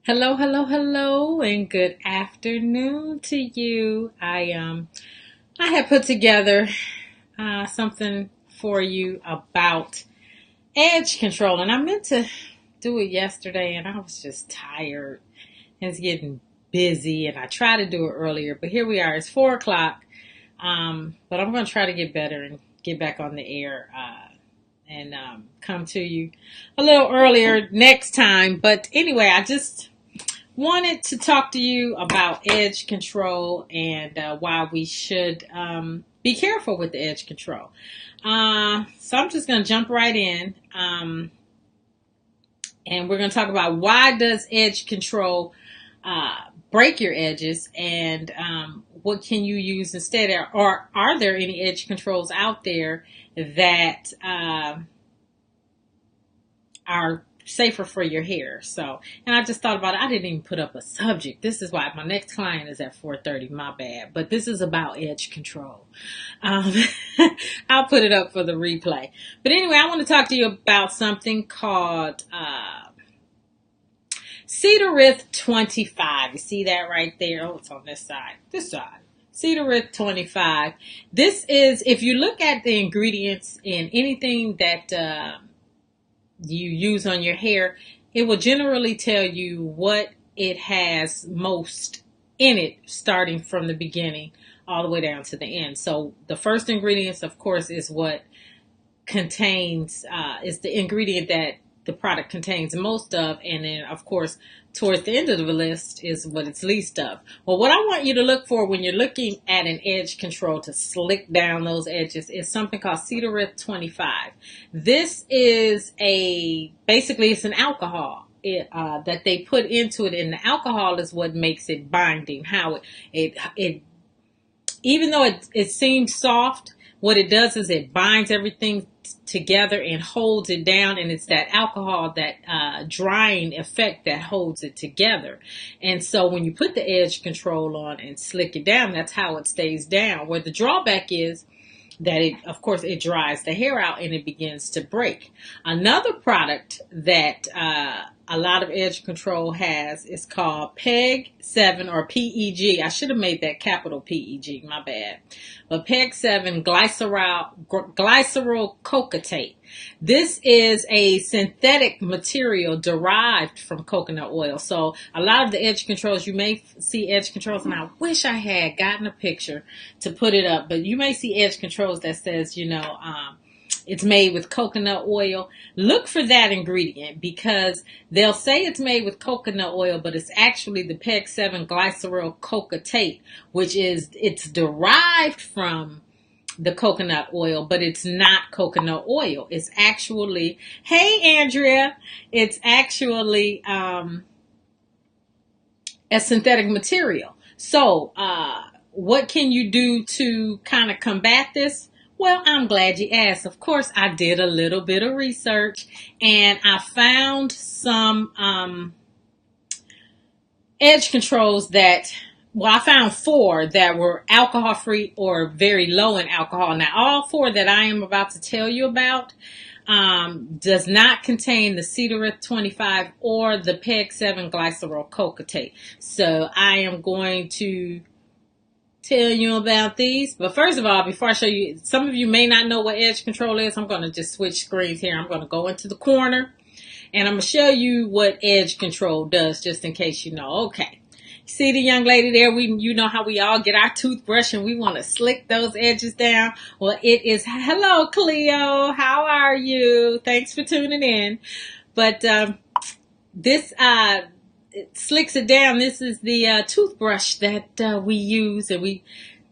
Hello, hello, hello, and good afternoon to you. I have put together something for you about edge control, and I meant to do it yesterday, and I was just tired. It's getting busy, and I tried to do it earlier, but here we are. It's 4 o'clock, but I'm going to try to get better and get back on the air. And come to you a little earlier next time. But anyway, I just wanted to talk to you about edge control and why we should be careful with the edge control. So I'm just going to jump right in, and we're going to talk about why does edge control break your edges, and what can you use instead, or are there any edge controls out there that are safer for your hair. So, and I just thought about it. I didn't even put up a subject. This is why my next client is at 4:30. My bad. But this is about edge control. Um, I'll put it up for the replay. But anyway, I want to talk to you about something called Cedar 25. You see that right there? Oh, it's on this side. This side. Cedar 25. This is, if you look at the ingredients in anything that you use on your hair, it will generally tell you what it has most in it, starting from the beginning all the way down to the end. So the first ingredients, of course, is what contains, is the ingredient that the product contains most of. And then, of course, towards the end of the list is what it's least of. Well, what I want you to look for when you're looking at an edge control to slick down those edges is something called Cedar 25. This is basically it's an alcohol that they put into it, and the alcohol is what makes it binding. How it even though it seems soft, what it does is it binds everything together and holds it down, and it's that alcohol, that drying effect that holds it together. And so when you put the edge control on and slick it down, that's how it stays down. Where the drawback is that of course it dries the hair out and it begins to break. Another product that a lot of edge control has is called PEG 7 or PEG. I should have made that capital PEG, my bad. But PEG 7 glyceryl cocotate. This is a synthetic material derived from coconut oil. So a lot of the edge controls, you may see edge controls, and I wish I had gotten a picture to put it up, but you may see edge controls that says, it's made with coconut oil. Look for that ingredient, because they'll say it's made with coconut oil, but it's actually the PEG 7 glyceryl cocotate, which is, it's derived from the coconut oil, but it's not coconut oil. It's actually, hey Andrea, it's actually a synthetic material. So what can you do to kind of combat this? Well, I'm glad you asked. Of course, I did a little bit of research, and I found some edge controls I found 4 that were alcohol-free or very low in alcohol. Now, all 4 that I am about to tell you about does not contain the Cedar 25 or the PEG 7 glyceryl cocotate. So I am going to tell you about these. But first of all, before I show you, some of you may not know what edge control is. I'm going to just switch screens here. I'm going to go into the corner, and I'm going to show you what edge control does, just in case you know. Okay. See the young lady there? You know how we all get our toothbrush and we want to slick those edges down. Well, it is, hello Cleo, how are you? Thanks for tuning in. But this it slicks it down. This is the toothbrush that we use, and we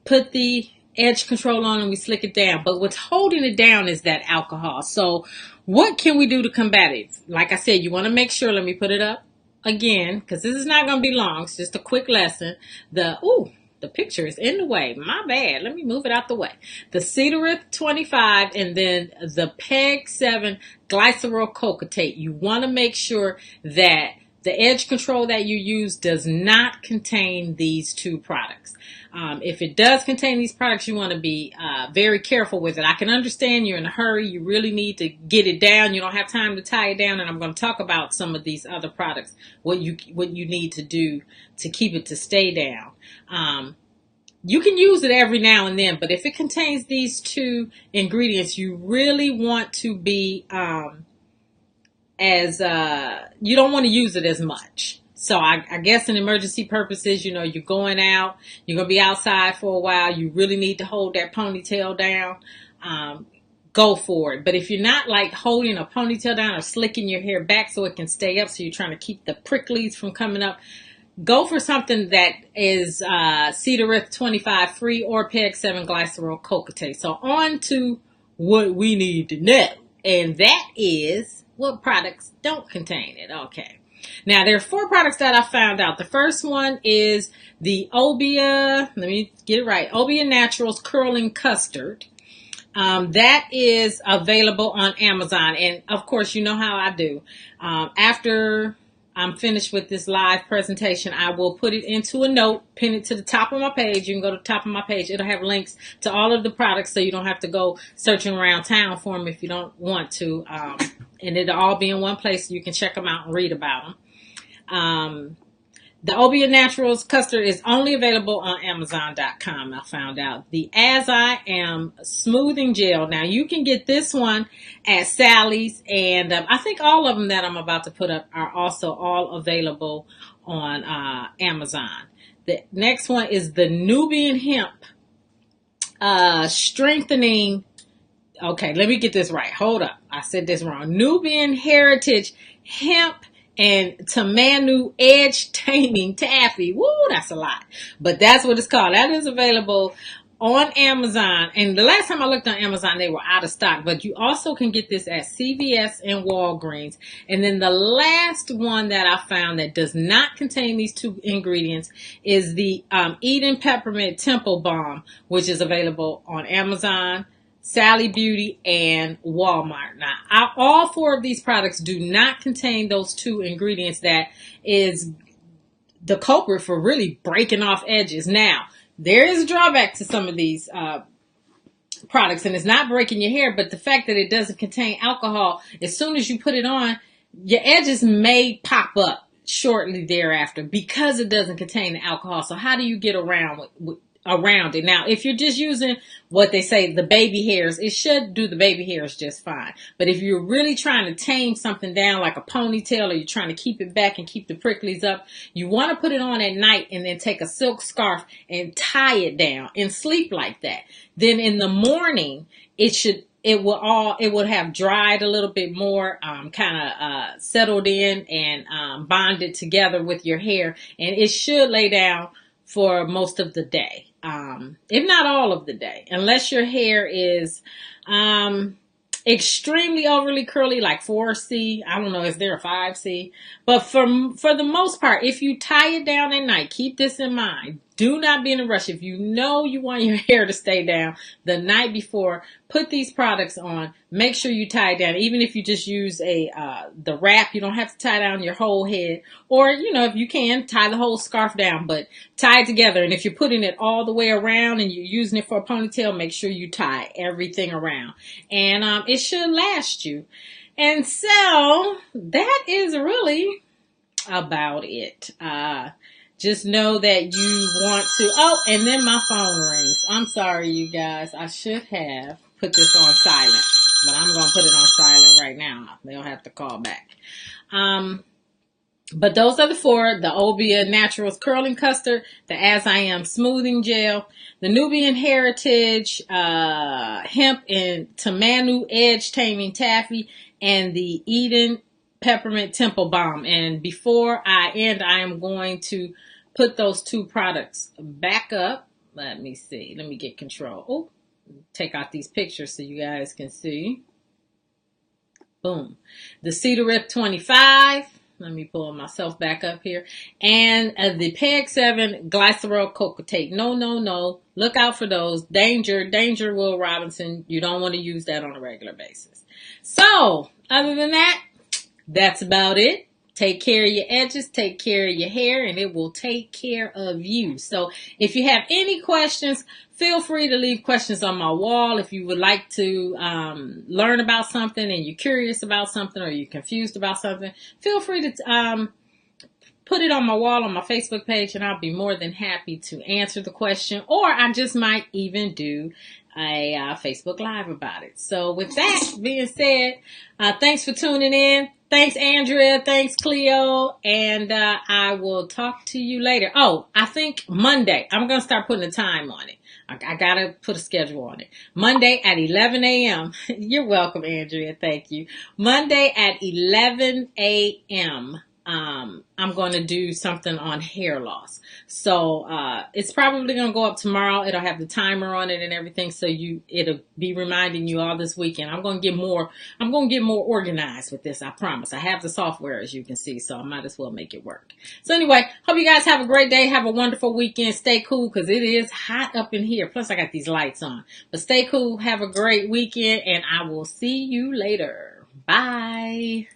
put the edge control on and we slick it down. But what's holding it down is that alcohol. So what can we do to combat it? Like I said, you want to make sure, let me put it up again, because this is not going to be long. It's just a quick lesson. The picture is in the way. My bad. Let me move it out the way. The Cedar 25 and then the PEG 7 glyceryl cocotate. You want to make sure that The edge control that you use does not contain these two products. If it does contain these products, you want to be very careful with it. I can understand you're in a hurry. You really need to get it down. You don't have time to tie it down. And I'm going to talk about some of these other products, what you need to do to keep it to stay down. You can use it every now and then, but if it contains these two ingredients, you really want to be you don't want to use it as much. So I guess in emergency purposes, you're going out, you're going to be outside for a while, you really need to hold that ponytail down, go for it. But if you're not like holding a ponytail down or slicking your hair back so it can stay up, so you're trying to keep the pricklies from coming up, go for something that is Cedar Rift 25 free or PEG 7 glycerol cocotate. So on to what we need to know, and that is what products don't contain it. Okay. Now, there are 4 products that I found out. The first one is the Obie, let me get it right, Obie Naturals Curling Custard. That is available on Amazon. And, of course, you know how I do. After I'm finished with this live presentation, I will put it into a note, pin it to the top of my page. You can go to the top of my page. It'll have links to all of the products, so you don't have to go searching around town for them if you don't want to. And it'll all be in one place so you can check them out and read about them. The Obie Naturals Custard is only available on Amazon.com, I found out. The As I Am Smoothing Gel. Now, you can get this one at Sally's, and I think all of them that I'm about to put up are also all available on Amazon. The next one is the Nubian Hemp Strengthening. Okay, let me get this right. Hold up. I said this wrong. Nubian Heritage Hemp and Taming Edge Taming Taffy. Woo, that's a lot. But that's what it's called. That is available on Amazon. And the last time I looked on Amazon, they were out of stock. But you also can get this at CVS and Walgreens. And then the last one that I found that does not contain these two ingredients is the Eden Peppermint Temple Balm, which is available on Amazon, Sally Beauty, and Walmart. Now, all 4 of these products do not contain those two ingredients that is the culprit for really breaking off edges. Now, there is a drawback to some of these products, and it's not breaking your hair, but the fact that it doesn't contain alcohol, as soon as you put it on, your edges may pop up shortly thereafter because it doesn't contain the alcohol. So how do you get around it? Now, if you're just using what they say, the baby hairs, it should do the baby hairs just fine. But if you're really trying to tame something down like a ponytail, or you're trying to keep it back and keep the pricklies up, you want to put it on at night and then take a silk scarf and tie it down and sleep like that. Then in the morning, it would have dried a little bit more, kind of settled in and bonded together with your hair, and it should lay down for most of the day, if not all of the day, unless your hair is extremely overly curly, like 4C. I don't know, is there a 5C? But for the most part, if you tie it down at night, keep this in mind. Do not be in a rush. If you know you want your hair to stay down the night before, put these products on. Make sure you tie it down. Even if you just use the wrap, you don't have to tie down your whole head. Or, if you can, tie the whole scarf down, but tie it together. And if you're putting it all the way around and you're using it for a ponytail, make sure you tie everything around. And it should last you. And so that is really about it. Just know that you want to, and then my phone rings. I'm sorry, you guys. I should have put this on silent, but I'm going to put it on silent right now. They'll have to call back. But those are the 4, the Obie Naturals Curling Custard, the As I Am Smoothing Gel, the Nubian Heritage Hemp and Taming Edge Taming Taffy, and the Eden Peppermint Temple Balm. And before I end, I am going to put those 2 products back up. Let me see. Let me get control. Take out these pictures so you guys can see. Boom. The Cedar Rift 25. Let me pull myself back up here. And the PEG 7 glycerol cocotate. No. Look out for those. Danger, Will Robinson. You don't want to use that on a regular basis. So, other than that, that's about it. Take care of your edges, take care of your hair, and it will take care of you. So if you have any questions, feel free to leave questions on my wall. If you would like to learn about something and you're curious about something or you're confused about something, feel free to put it on my wall on my Facebook page, and I'll be more than happy to answer the question. Or I just might even do a Facebook Live about it. So with that being said, thanks for tuning in. Thanks, Andrea. Thanks, Cleo. And I will talk to you later. Oh, I think Monday. I'm going to start putting a time on it. I got to put a schedule on it. Monday at 11 a.m. You're welcome, Andrea. Thank you. Monday at 11 a.m. I'm going to do something on hair loss. So, it's probably going to go up tomorrow. It'll have the timer on it and everything. So it'll be reminding you all this weekend. I'm going to get more organized with this. I promise. I have the software, as you can see, so I might as well make it work. So anyway, hope you guys have a great day. Have a wonderful weekend. Stay cool, because it is hot up in here. Plus I got these lights on, but stay cool. Have a great weekend, and I will see you later. Bye.